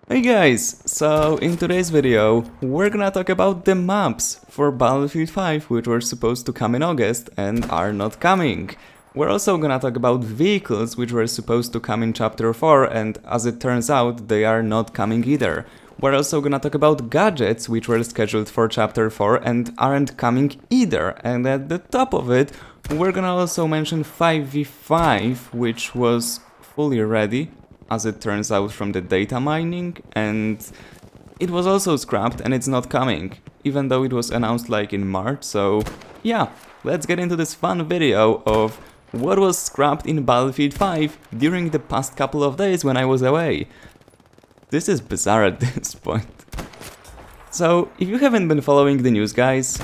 Hey guys, so in today's video we're gonna talk about the maps for Battlefield 5 which were supposed to come in August and are not coming. We're also gonna talk about vehicles which were supposed to come in Chapter 4 and as it turns out they are not coming either. We're also gonna talk about gadgets which were scheduled for Chapter 4 and aren't coming either, and at the top of it we're gonna also mention 5v5 which was fully ready as it turns out from the data mining, and it was also scrapped and it's not coming, even though it was announced like in March. So yeah, let's get into this fun video of what was scrapped in Battlefield 5 during the past couple of days when I was away. This is bizarre at this point. So, if you haven't been following the news, guys,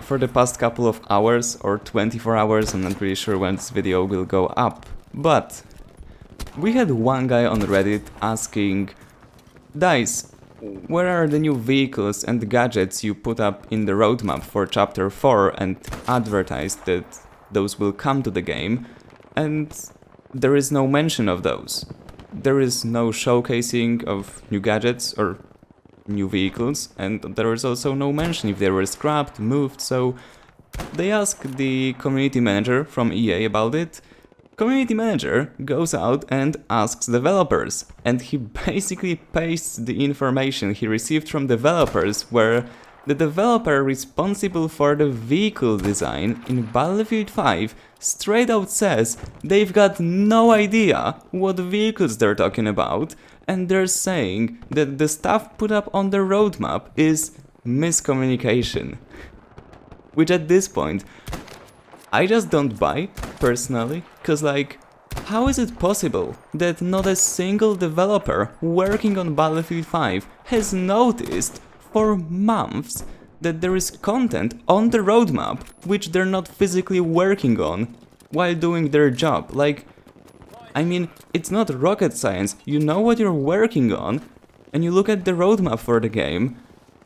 for the past couple of hours, or 24 hours, I'm not really sure when this video will go up, but we had one guy on Reddit asking, Dice, where are the new vehicles and gadgets you put up in the roadmap for Chapter 4 and advertised that those will come to the game? And there is no mention of those. There is no showcasing of new gadgets or new vehicles, and there is also no mention if they were scrapped, moved, so they asked the community manager from EA about it. Community manager goes out and asks developers, and he basically pastes the information he received from developers, where the developer responsible for the vehicle design in Battlefield 5 straight out says they've got no idea what vehicles they're talking about, and they're saying that the stuff put up on the roadmap is miscommunication. Which at this point, I just don't buy, personally, cause like, how is it possible that not a single developer working on Battlefield 5 has noticed for months that there is content on the roadmap which they're not physically working on while doing their job? Like, I mean, it's not rocket science, you know what you're working on, and you look at the roadmap for the game,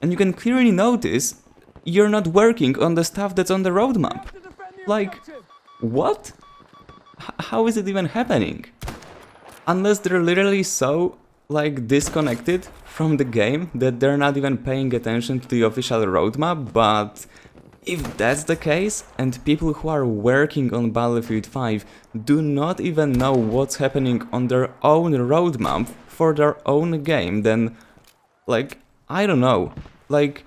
and you can clearly notice you're not working on the stuff that's on the roadmap. Like, what? How is it even happening? Unless they're literally so, like, disconnected from the game that they're not even paying attention to the official roadmap, but if that's the case, and people who are working on Battlefield 5 do not even know what's happening on their own roadmap for their own game, then, like, I don't know, like,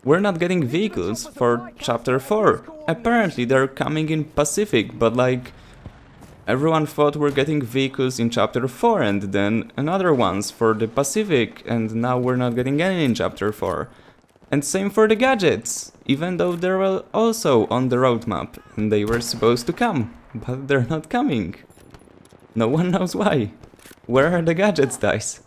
we're not getting vehicles for Chapter 4. Apparently they're coming in Pacific, but like, everyone thought we're getting vehicles in Chapter 4 and then another ones for the Pacific, and now we're not getting any in Chapter 4. And same for the gadgets, even though they're also on the roadmap and they were supposed to come, but they're not coming. No one knows why. Where are the gadgets, Dice?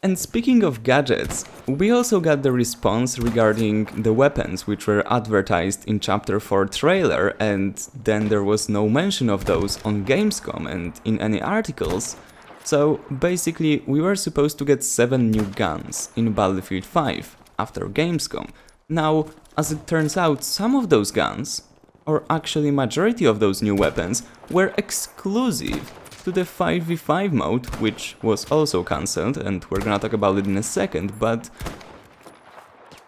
And speaking of gadgets, we also got the response regarding the weapons which were advertised in Chapter 4 trailer, and then there was no mention of those on Gamescom and in any articles. So basically we were supposed to get 7 new guns in Battlefield 5 after Gamescom. Now, as it turns out, some of those guns, or actually majority of those new weapons, were exclusive to the 5v5 mode, which was also cancelled, and we're gonna talk about it in a second, but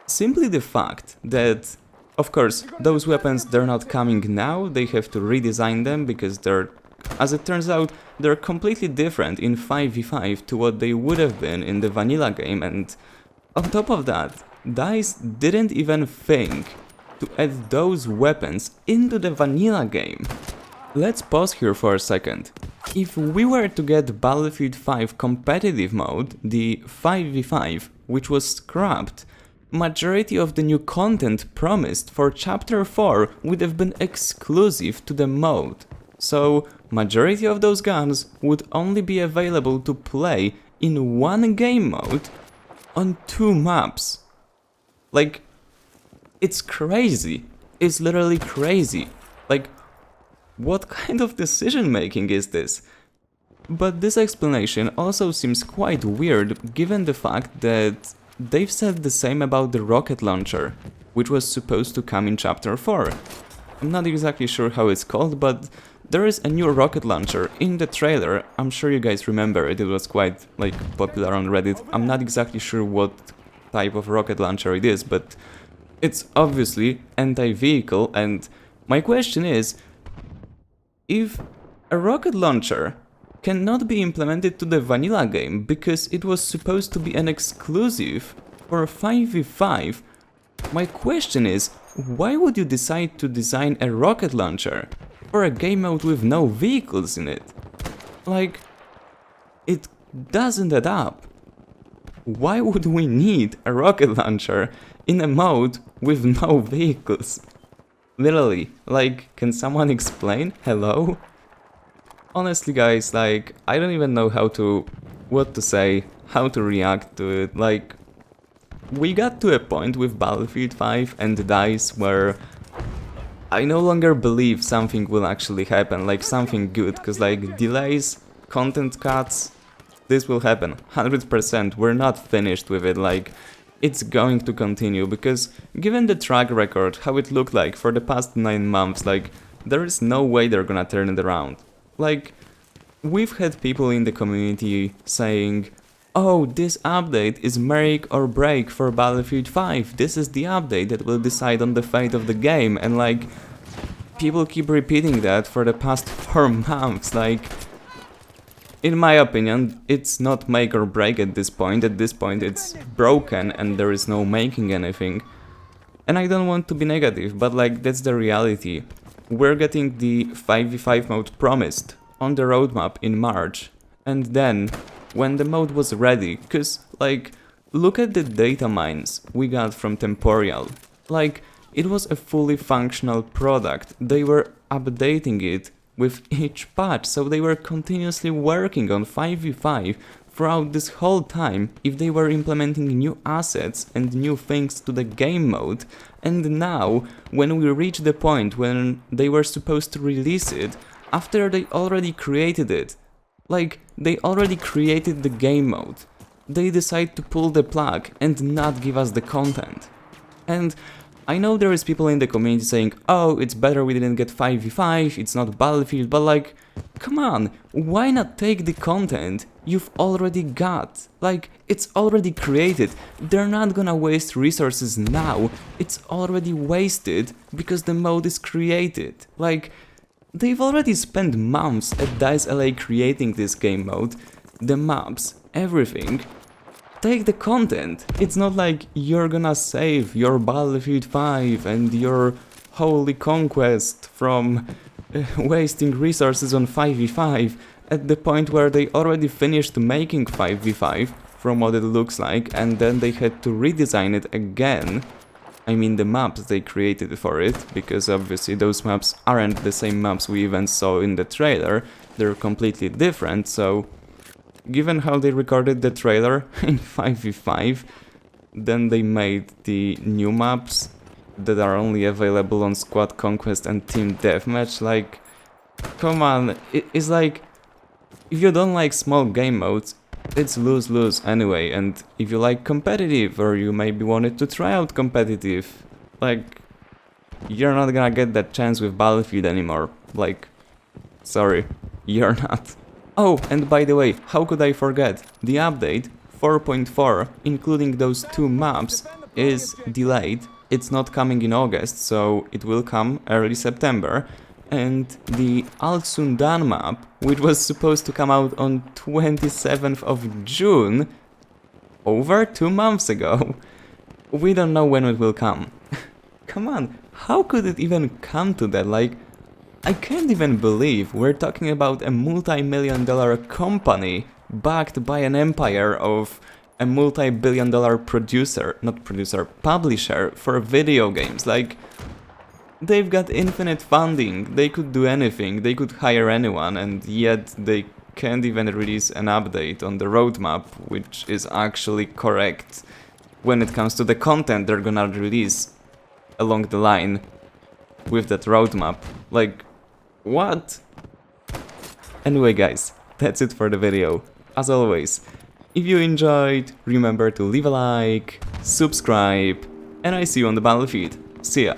simply the fact that, of course, those weapons, they're not coming now, they have to redesign them because they're, as it turns out, they're completely different in 5v5 to what they would have been in the vanilla game, and on top of that, DICE didn't even think to add those weapons into the vanilla game. Let's pause here for a second. If we were to get Battlefield 5 competitive mode, the 5v5, which was scrapped, majority of the new content promised for Chapter 4 would have been exclusive to the mode. So, majority of those guns would only be available to play in one game mode on 2 maps. Like, it's crazy. It's literally crazy. Like, what kind of decision making is this? But this explanation also seems quite weird given the fact that they've said the same about the rocket launcher, which was supposed to come in Chapter 4. I'm not exactly sure how it's called, but there is a new rocket launcher in the trailer. I'm sure you guys remember it, it was quite like popular on Reddit. I'm not exactly sure what type of rocket launcher it is, but it's obviously anti-vehicle, and my question is, if a rocket launcher cannot be implemented to the vanilla game because it was supposed to be an exclusive for 5v5, my question is, why would you decide to design a rocket launcher for a game mode with no vehicles in it? Like, it doesn't add up. Why would we need a rocket launcher in a mode with no vehicles? Literally, like, can someone explain? Hello? Honestly guys, like, I don't even know what to say, how to react to it. Like, we got to a point with Battlefield 5 and DICE where I no longer believe something will actually happen, like something good, cause like delays, content cuts, this will happen, 100%, we're not finished with it, like, it's going to continue, because given the track record, how it looked like for the past 9 months, like, there is no way they're gonna turn it around. Like, we've had people in the community saying, oh, this update is make or break for Battlefield 5, this is the update that will decide on the fate of the game, and like, people keep repeating that for the past 4 months, like, in my opinion, it's not make or break at this point it's broken and there is no making anything. And I don't want to be negative, but like, that's the reality. We're getting the 5v5 mode promised on the roadmap in March, and then, when the mode was ready, cause like, look at the data mines we got from Temporal. Like, it was a fully functional product, they were updating it with each patch, so they were continuously working on 5v5 throughout this whole time if they were implementing new assets and new things to the game mode. And now, when we reach the point when they were supposed to release it, after they already created it, like, they already created the game mode, they decide to pull the plug and not give us the content. And I know there is people in the community saying, oh, it's better we didn't get 5v5, it's not Battlefield, but like, come on, why not take the content you've already got? Like, it's already created, they're not gonna waste resources now, it's already wasted because the mode is created. Like, they've already spent months at DICE LA creating this game mode, the maps, everything. Take the content. It's not like you're gonna save your Battlefield 5 and your holy conquest from wasting resources on 5v5 at the point where they already finished making 5v5 from what it looks like, and then they had to redesign it again. I mean the maps they created for it, because obviously those maps aren't the same maps we even saw in the trailer, they're completely different, so given how they recorded the trailer in 5v5, then they made the new maps that are only available on Squad Conquest and Team Deathmatch. Like, come on, it's like, if you don't like small game modes, it's lose-lose anyway, and if you like competitive, or you maybe wanted to try out competitive, like, you're not gonna get that chance with Battlefield anymore. Like, sorry, you're not. Oh, and by the way, how could I forget? The update 4.4, including those 2 maps, is delayed. It's not coming in August, so it will come early September. And the Al Sundan map, which was supposed to come out on 27th of June, over 2 months ago, we don't know when it will come. Come on, how could it even come to that? Like, I can't even believe we're talking about a multi-million-dollar company backed by an empire of a multi-billion-dollar publisher for video games. Like, they've got infinite funding, they could do anything, they could hire anyone, and yet they can't even release an update on the roadmap, which is actually correct when it comes to the content they're gonna release along the line with that roadmap. Like, what? Anyway guys, that's it for the video. As always, if you enjoyed, remember to leave a like, subscribe, and I see you on the battlefield. See ya!